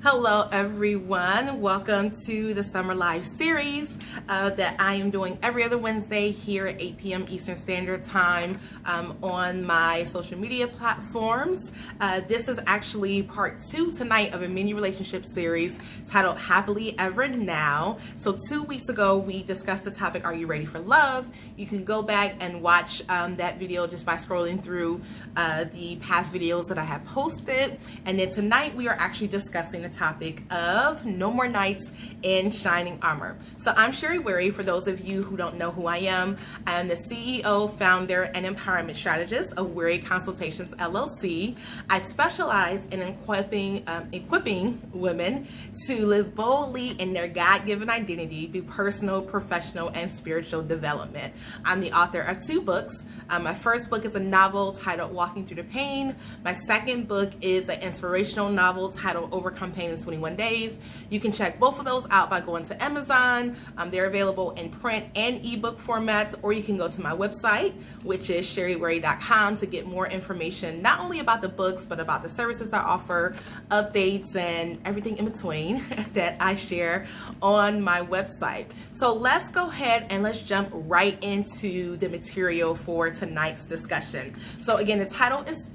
Hello everyone, welcome to the Summer Live series that I am doing every other Wednesday here at 8 p.m. Eastern Standard Time on my social media platforms. This is actually part 2 tonight of a mini relationship series titled Happily Ever Now. So 2 weeks ago we discussed the topic, Are You Ready for Love? You can go back and watch that video just by scrolling through the past videos that I have posted. And then tonight we are actually discussing the topic of no more nights in shining armor. So I'm Sherry Weary. For those of you who don't know who I am the CEO, founder, and empowerment strategist of Weary Consultations LLC. I specialize in equipping women to live boldly in their God-given identity through personal, professional, and spiritual development. I'm the author of 2 books. My first book is a novel titled Walking Through the Pain. My second book is an inspirational novel titled Overcome Pain in 21 Days. You can check both of those out by going to Amazon. They're available in print and ebook formats, or you can go to my website, which is sherryweary.com, to get more information, not only about the books, but about the services I offer, updates, and everything in between that I share on my website. So let's go ahead and let's jump right into the material for tonight's discussion. So again, the title is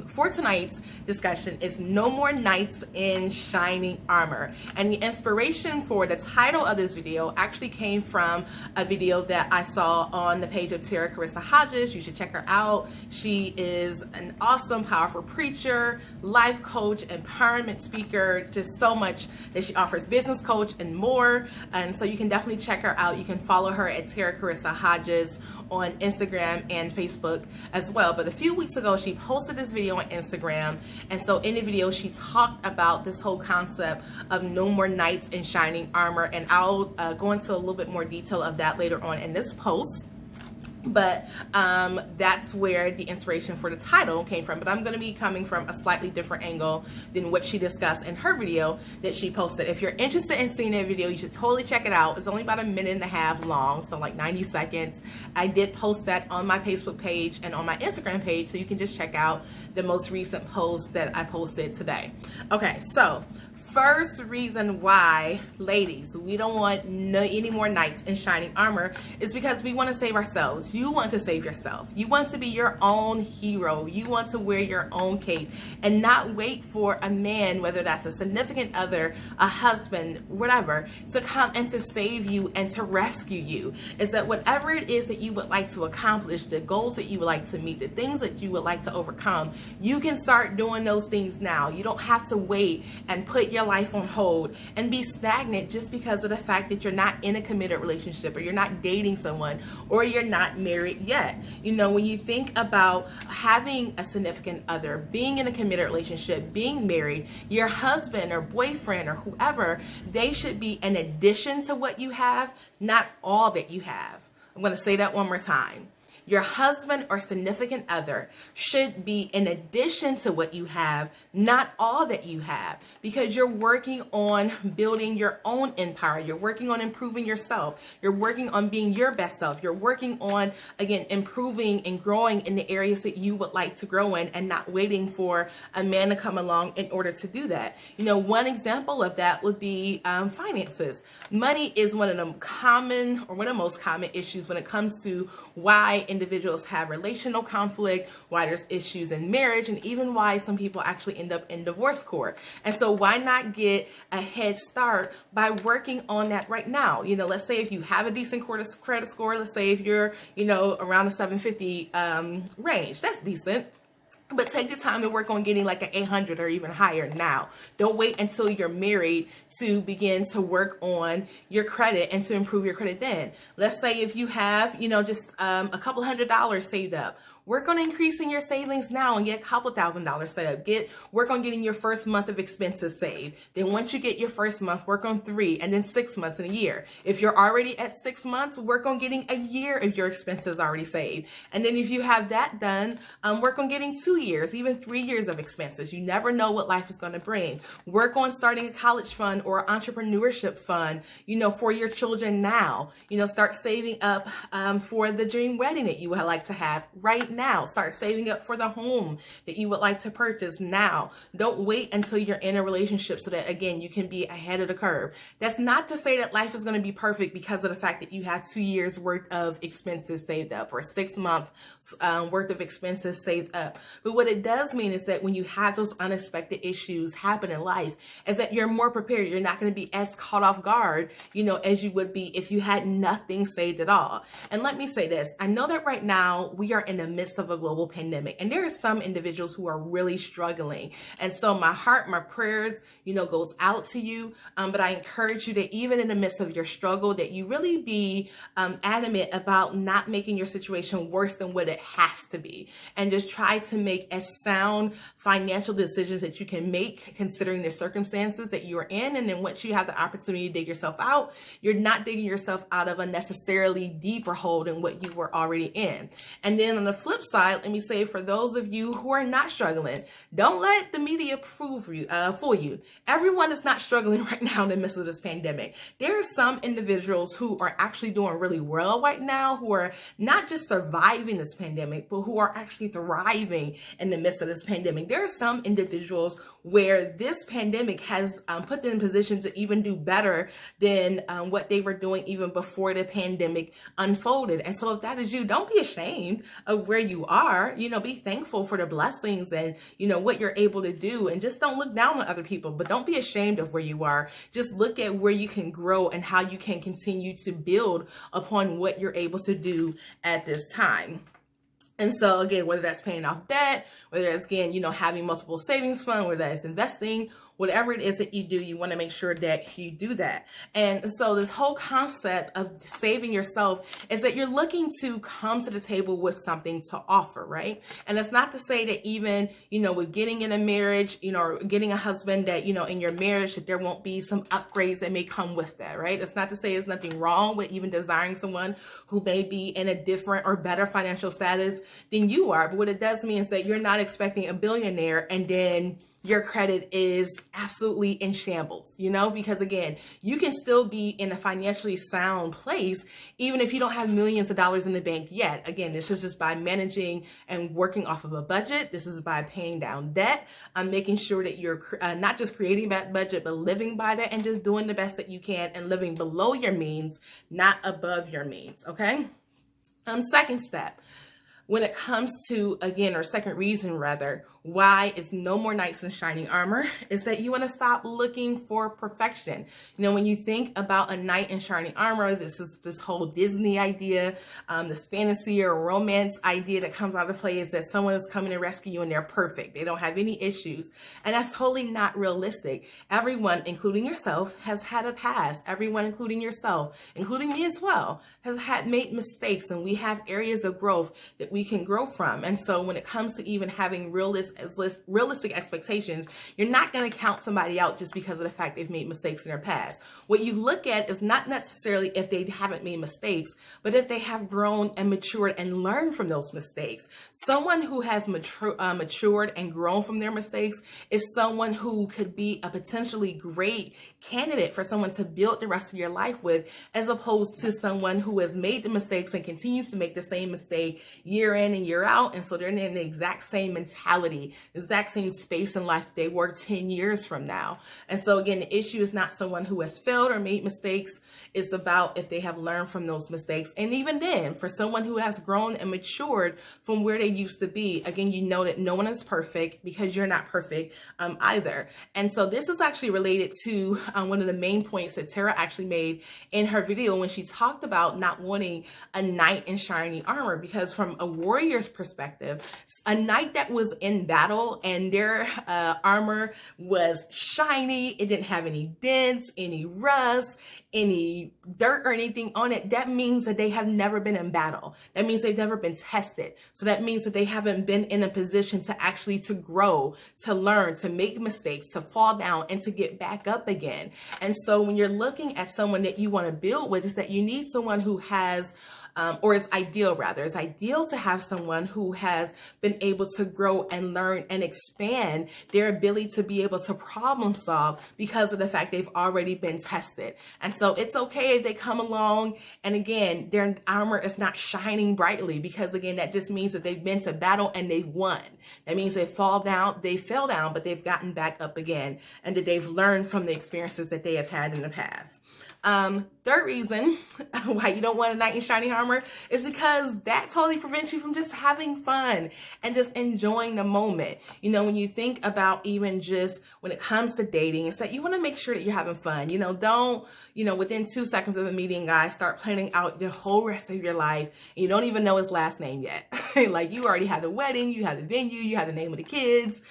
for tonight's discussion is No More Nights in Shining Armor. And the inspiration for the title of this video actually came from a video that I saw on the page of Carissa Hodges. You should check her out. She is an awesome, powerful preacher, life coach, empowerment speaker, just so much that she offers, business coach and more. And so you can definitely check her out. You can follow her at Carissa Hodges on Instagram and Facebook as well. But a few weeks ago, she posted this video on Instagram. And so in the video, she talked about this whole concept of no more nights in shining armor. And I'll go into a little bit more detail of that later on in this post. But that's where the inspiration for the title came from. But I'm going to be coming from a slightly different angle than what she discussed in her video that she posted. If you're interested in seeing that video, you should totally check it out. It's only about 1.5 minutes long, so like 90 seconds. I did post that on my Facebook page and on my Instagram page, so you can just check out the most recent post that I posted today. Okay, so first reason why, ladies, we don't want any more nights in shining armor is because we want to save ourselves. You want to save yourself. You want to be your own hero. You want to wear your own cape and not wait for a man, whether that's a significant other, a husband, whatever, to come and to save you and to rescue you. Is that whatever it is that you would like to accomplish, the goals that you would like to meet, the things that you would like to overcome, you can start doing those things now. You don't have to wait and put your life on hold and be stagnant just because of the fact that you're not in a committed relationship, or you're not dating someone, or you're not married yet. You know, when you think about having a significant other, being in a committed relationship, being married, your husband or boyfriend or whoever, they should be an addition to what you have, not all that you have. I'm going to say that one more time. Your husband or significant other should be in addition to what you have, not all that you have, because you're working on building your own empire. You're working on improving yourself. You're working on being your best self. You're working on, again, improving and growing in the areas that you would like to grow in, and not waiting for a man to come along in order to do that. You know, one example of that would be finances. Money is one of the most common issues when it comes to why individuals have relational conflict, why there's issues in marriage, and even why some people actually end up in divorce court. And so why not get a head start by working on that right now? You know, let's say if you have a decent credit score, let's say if you're, you know, around the 750 range, that's decent. But take the time to work on getting like an 800 or even higher now. Don't wait until you're married to begin to work on your credit and to improve your credit then. Let's say if you have, you know, just a couple $100 saved up. Work on increasing your savings now and get a couple $1,000s set up. Work on getting your first month of expenses saved. Then once you get your first month, work on 3, and then 6 months and a year. If you're already at 6 months, work on getting a year of your expenses already saved. And then if you have that done, work on getting 2 years, even 3 years of expenses. You never know what life is going to bring. Work on starting a college fund or entrepreneurship fund, you know, for your children now. You know, start saving up for the dream wedding that you would like to have right now. Start saving up for the home that you would like to purchase now. Don't wait until you're in a relationship so that, again, you can be ahead of the curve. That's not to say that life is going to be perfect because of the fact that you have 2 years worth of expenses saved up or 6 months worth of expenses saved up. But what it does mean is that when you have those unexpected issues happen in life, is that you're more prepared. You're not going to be as caught off guard, as you would be if you had nothing saved at all. And let me say this, I know that right now we are in the midst of a global pandemic, and there are some individuals who are really struggling. And so my heart, my prayers, goes out to you. But I encourage you that even in the midst of your struggle, that you really be adamant about not making your situation worse than what it has to be. And just try to make as sound financial decisions that you can make considering the circumstances that you are in. And then once you have the opportunity to dig yourself out, you're not digging yourself out of a necessarily deeper hole than what you were already in. And then on the flip side, let me say, for those of you who are not struggling, don't let the media fool you. Everyone is not struggling right now in the midst of this pandemic. There are some individuals who are actually doing really well right now, who are not just surviving this pandemic, but who are actually thriving in the midst of this pandemic. There are some individuals where this pandemic has put them in position to even do better than what they were doing even before the pandemic unfolded. And so if that is you, don't be ashamed of where you are. Be thankful for the blessings and, what you're able to do. And just don't look down on other people, but don't be ashamed of where you are. Just look at where you can grow and how you can continue to build upon what you're able to do at this time. And so again, whether that's paying off debt, whether that's, again, having multiple savings funds, whether that's investing, whatever it is that you do, you want to make sure that you do that. And so this whole concept of saving yourself is that you're looking to come to the table with something to offer, right? And it's not to say that even, with getting in a marriage, or getting a husband that, in your marriage, that there won't be some upgrades that may come with that, right? It's not to say there's nothing wrong with even desiring someone who may be in a different or better financial status than you are. But what it does mean is that you're not expecting a billionaire and then your credit is absolutely in shambles, because again, you can still be in a financially sound place, even if you don't have millions of dollars in the bank yet. Again, this is just by managing and working off of a budget. This is by paying down debt, making sure that you're not just creating that budget, but living by that and just doing the best that you can and living below your means, not above your means. Okay. Second step. When it comes to, again, or second reason rather, why it's no more knights in shining armor, is that you want to stop looking for perfection. When you think about a knight in shining armor, this is this whole Disney idea, this fantasy or romance idea that comes out of play is that someone is coming to rescue you and they're perfect. They don't have any issues. And that's totally not realistic. Everyone, including yourself, has had a past. Everyone, including yourself, including me as well, has made mistakes, and we have areas of growth that we can grow from. And so when it comes to even having realistic expectations, you're not going to count somebody out just because of the fact they've made mistakes in their past. What you look at is not necessarily if they haven't made mistakes, but if they have grown and matured and learned from those mistakes. Someone who has matured and grown from their mistakes is someone who could be a potentially great candidate for someone to build the rest of your life with, as opposed to someone who has made the mistakes and continues to make the same mistake year in and year out. And so they're in the exact same mentality, the exact same space in life they were 10 years from now. And so again, the issue is not someone who has failed or made mistakes. It's about if they have learned from those mistakes. And even then, for someone who has grown and matured from where they used to be, again, you know that no one is perfect because you're not perfect either. And so this is actually related to one of the main points that Tara actually made in her video when she talked about not wanting a knight in shiny armor, because from a warrior's perspective, a knight that was in battle and their armor was shiny, it didn't have any dents, any rust, any dirt or anything on it, that means that they have never been in battle. That means they've never been tested. So that means that they haven't been in a position to actually to grow, to learn, to make mistakes, to fall down and to get back up again. And so when you're looking at someone that you want to build with, is that you need someone who has or it's ideal rather. It's ideal to have someone who has been able to grow and learn and expand their ability to be able to problem solve because of the fact they've already been tested. And so it's okay if they come along and again, their armor is not shining brightly, because again, that just means that they've been to battle and they've won. That means they fell down, but they've gotten back up again, and that they've learned from the experiences that they have had in the past. Third reason why you don't want a knight in shining armor is because that totally prevents you from just having fun and just enjoying the moment. You know, when you think about even just when it comes to dating, it's that you want to make sure that you're having fun. You know, don't, within 2 seconds of a meeting, guys, start planning out the whole rest of your life and you don't even know his last name yet. Like, you already have the wedding, you have the venue, you have the name of the kids,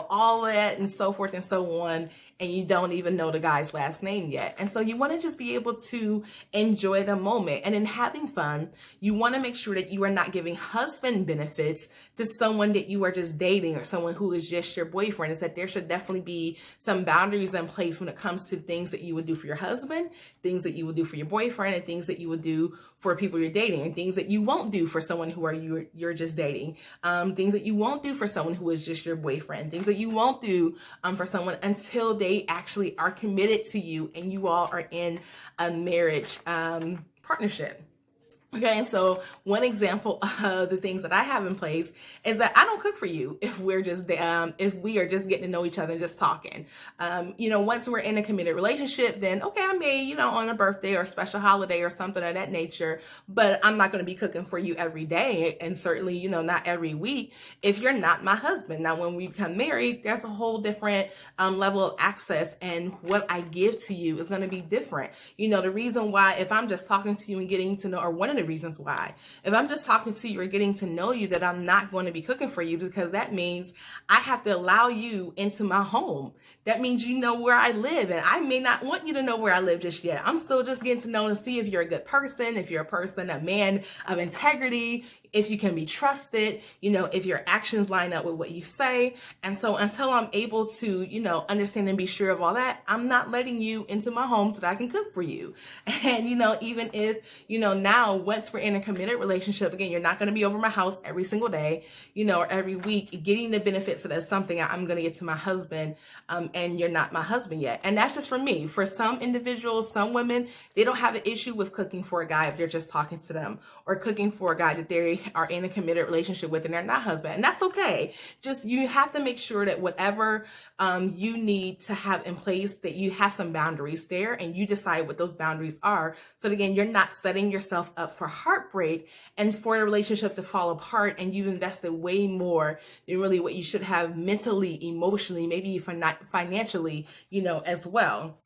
all that and so forth and so on. And you don't even know the guy's last name yet. And so you want to just be able to enjoy the moment. And in having fun, you want to make sure that you are not giving husband benefits to someone that you are just dating or someone who is just your boyfriend. It's that there should definitely be some boundaries in place when it comes to things that you would do for your husband, things that you would do for your boyfriend, and things that you would do for people you're dating, and things that you won't do for someone who you're just dating, things that you won't do for someone who is just your boyfriend, things that you won't do for someone until they actually are committed to you and you all are in a marriage partnership. Okay, and so one example of the things that I have in place is that I don't cook for you if we are just getting to know each other and just talking. Once we're in a committed relationship, then okay, I may, on a birthday or a special holiday or something of that nature, but I'm not going to be cooking for you every day, and certainly, not every week if you're not my husband. Now, when we become married, there's a whole different level of access, and what I give to you is going to be different. The reason why, if I'm just talking to you and getting to know, or one of the reasons why, if I'm just talking to you or getting to know you, that I'm not going to be cooking for you, because that means I have to allow you into my home. That means you know where I live, and I may not want you to know where I live just yet. I'm still just getting to know and see if you're a good person, if you're a person, a man of integrity, if you can be trusted, if your actions line up with what you say. And so until I'm able to, understand and be sure of all that, I'm not letting you into my home so that I can cook for you. And, even if, now once we're in a committed relationship, again, you're not going to be over my house every single day, or every week getting the benefits. So that's something I'm going to get to my husband, and you're not my husband yet. And that's just for me. For some individuals, some women, they don't have an issue with cooking for a guy if they're just talking to them, or cooking for a guy that they are in a committed relationship with and they're not husband. And that's okay. Just, you have to make sure that whatever you need to have in place, that you have some boundaries there and you decide what those boundaries are. So that, again, you're not setting yourself up for heartbreak and for the relationship to fall apart, and you've invested way more than really what you should have mentally, emotionally, maybe even not financially, as well.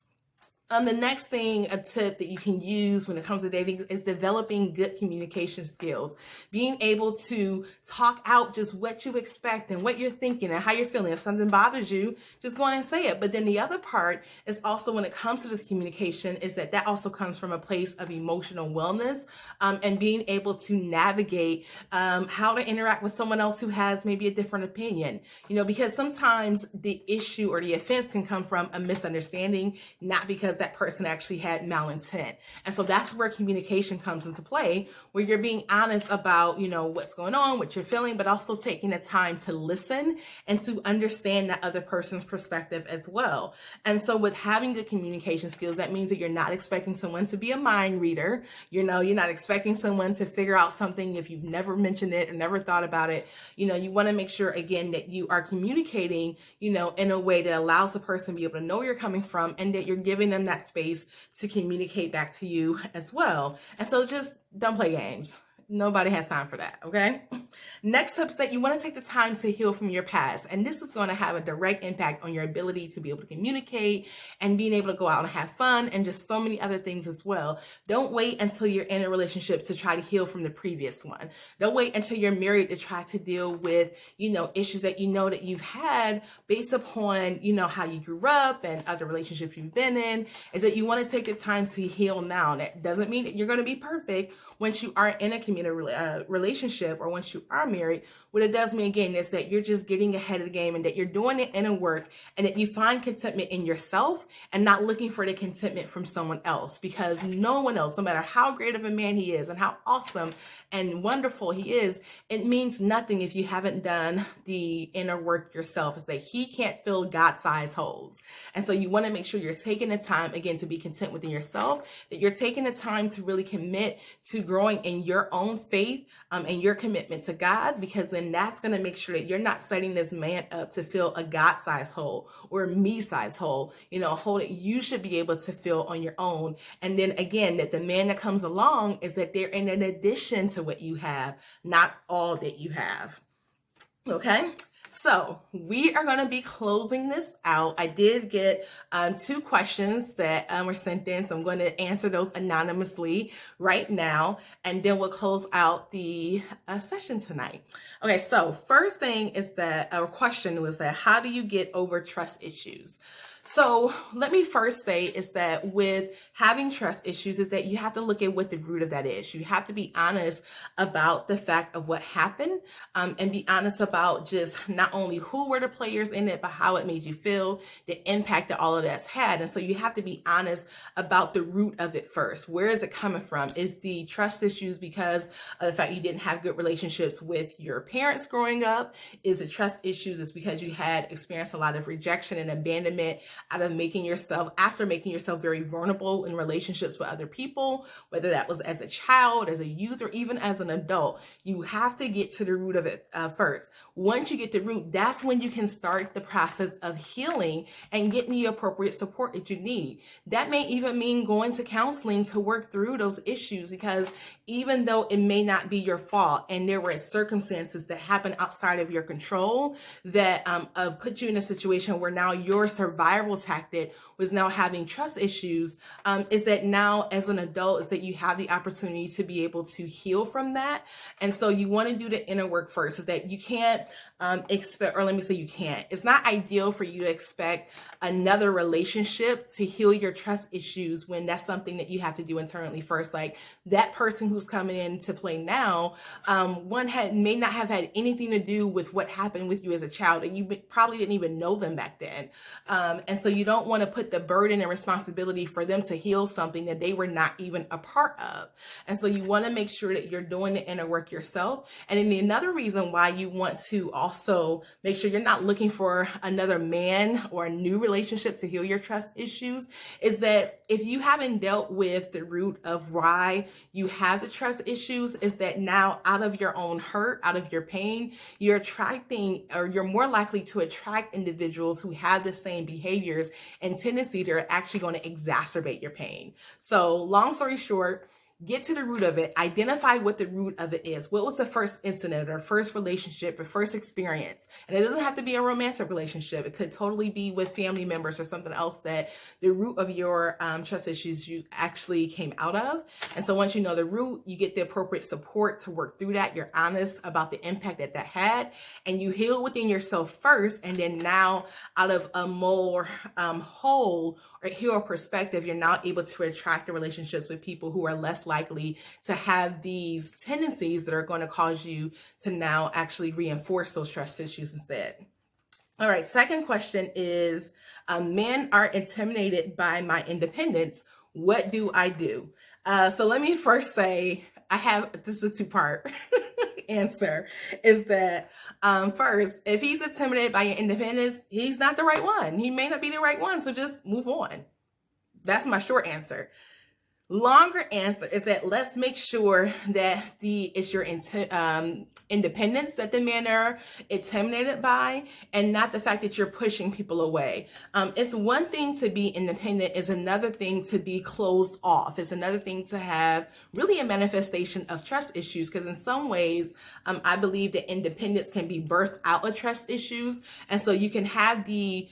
The next thing, a tip that you can use when it comes to dating, is developing good communication skills. Being able to talk out just what you expect and what you're thinking and how you're feeling. If something bothers you, just go on and say it. But then the other part is also, when it comes to this communication, is that also comes from a place of emotional wellness, and being able to navigate how to interact with someone else who has maybe a different opinion. Because sometimes the issue or the offense can come from a misunderstanding, not because that person actually had malintent. And so that's where communication comes into play, where you're being honest about, what's going on, what you're feeling, but also taking the time to listen and to understand that other person's perspective as well. And so with having good communication skills, that means that you're not expecting someone to be a mind reader. You're not expecting someone to figure out something if you've never mentioned it or never thought about it. You want to make sure, again, that you are communicating, in a way that allows the person to be able to know where you're coming from, and that you're giving them that space to communicate back to you as well. And so just don't play games. Nobody has time for that, okay? Next up is that you want to take the time to heal from your past. And this is going to have a direct impact on your ability to be able to communicate and being able to go out and have fun and just so many other things as well. Don't wait until you're in a relationship to try to heal from the previous one. Don't wait until you're married to try to deal with, issues that that you've had based upon, how you grew up and other relationships you've been in. Is that you want to take the time to heal now. That doesn't mean that you're going to be perfect once you are in a committed relationship, or once you are married, what it does mean again is that you're just getting ahead of the game, and that you're doing the inner work, and that you find contentment in yourself and not looking for the contentment from someone else, because no one else, no matter how great of a man he is and how awesome and wonderful he is, it means nothing if you haven't done the inner work yourself. Is that he can't fill God-sized holes. And so you want to make sure you're taking the time, again, to be content within yourself, that you're taking the time to really commit to growing in your own faith and your commitment to God, because then that's going to make sure that you're not setting this man up to fill a God-sized hole or a me-sized hole, a hole that you should be able to fill on your own. And then again, that the man that comes along is that they're in an addition to what you have, not all that you have. Okay, so we are going to be closing this out. I did get 2 questions that were sent in, so I'm going to answer those anonymously right now, and then we'll close out the session tonight. Okay, so first thing is that our question was that, how do you get over trust issues? So let me first say is that with having trust issues is that you have to look at what the root of that is. You have to be honest about the fact of what happened, and be honest about just not only who were the players in it, but how it made you feel, the impact that all of that's had. And so you have to be honest about the root of it first. Where is it coming from? Is the trust issues because of the fact you didn't have good relationships with your parents growing up? Is it trust issues is because you had experienced a lot of rejection and abandonment after making yourself very vulnerable in relationships with other people, whether that was as a child, as a youth, or even as an adult? You have to get to the root of it first. Once you get the root, that's when you can start the process of healing and getting the appropriate support that you need. That may even mean going to counseling to work through those issues, because even though it may not be your fault and there were circumstances that happen outside of your control that put you in a situation where now your survival tactic was now having trust issues, is that now as an adult is that you have the opportunity to be able to heal from that. And so you want to do the inner work first, is that you can't expect, or let me say you can't, it's not ideal for you to expect another relationship to heal your trust issues when that's something that you have to do internally first. Like that person who's coming in to play now, may not have had anything to do with what happened with you as a child, and you probably didn't even know them back then. And so you don't want to put the burden and responsibility for them to heal something that they were not even a part of. And so you want to make sure that you're doing the inner work yourself. And then another reason why you want to also make sure you're not looking for another man or a new relationship to heal your trust issues is that if you haven't dealt with the root of why you have the trust issues, is that now out of your own hurt, out of your pain, you're attracting, or you're more likely to attract individuals who have the same behaviors and tendency that are actually going to exacerbate your pain. So long story short, get to the root of it, identify what the root of it is. What was the first incident or first relationship or first experience? And it doesn't have to be a romantic relationship. It could totally be with family members or something else that the root of your trust issues you actually came out of. And so once you know the root, you get the appropriate support to work through that. You're honest about the impact that that had, and you heal within yourself first. And then now out of a more whole or heal perspective, you're now able to attract the relationships with people who are less likely to have these tendencies that are going to cause you to now actually reinforce those trust issues instead. All right, second question is, men are intimidated by my independence. What do I do? So let me first say, this is a 2-part answer, is that first, if he's intimidated by your independence, he's not the right one. He may not be the right one, so just move on. That's my short answer. Longer answer is that let's make sure that it's your independence that the men are intimidated by, and not the fact that you're pushing people away. It's one thing to be independent, it's another thing to be closed off. It's another thing to have really a manifestation of trust issues, because in some ways, I believe that independence can be birthed out of trust issues. And so you can have the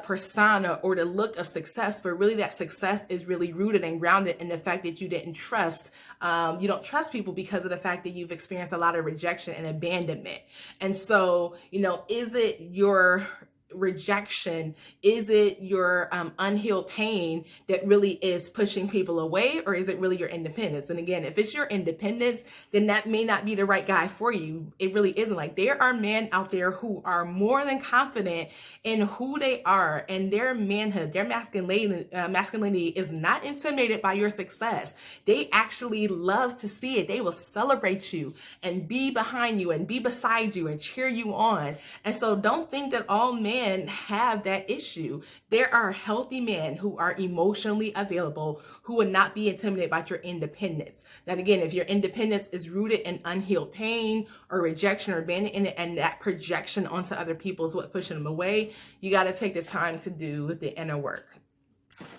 persona or the look of success, but really that success is really rooted and grounded in the fact that you didn't trust, you don't trust people because of the fact that you've experienced a lot of rejection and abandonment. And so, is it your rejection? Is it your unhealed pain that really is pushing people away, or is it really your independence? And again, if it's your independence, then that may not be the right guy for you. It really isn't. Like, there are men out there who are more than confident in who they are, and their manhood, their masculinity is not intimidated by your success. They actually love to see it. They will celebrate you and be behind you and be beside you and cheer you on. And so don't think that all men have that issue. There are healthy men who are emotionally available, who would not be intimidated by your independence. Now, again, if your independence is rooted in unhealed pain or rejection or abandonment, and that projection onto other people is what pushing them away, you got to take the time to do the inner work.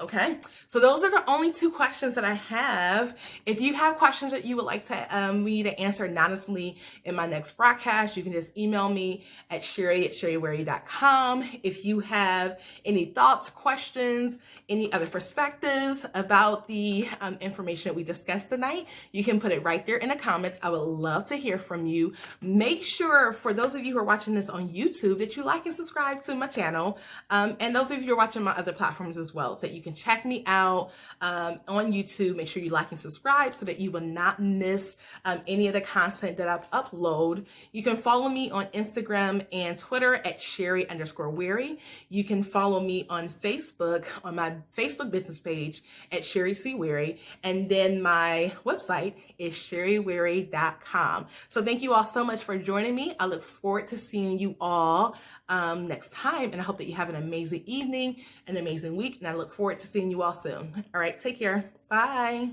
Okay, so those are the only 2 questions that I have. If you have questions that you would like to me to answer anonymously in my next broadcast, you can just email me at sherry@sherrywary.com. If you have any thoughts, questions, any other perspectives about the information that we discussed tonight, you can put it right there in the comments. I would love to hear from you. Make sure, for those of you who are watching this on YouTube, that you like and subscribe to my channel, and those of you who are watching my other platforms as well, so you can check me out on YouTube. Make sure you like and subscribe so that you will not miss any of the content that I upload. You can follow me on Instagram and Twitter at Sherry_Wary. You can follow me on Facebook, on my Facebook business page at Sherry C. Wary. And then my website is sherrywary.com. So thank you all so much for joining me. I look forward to seeing you all next time. And I hope that you have an amazing evening, an amazing week. And I look forward to seeing you all soon. All right, take care. Bye.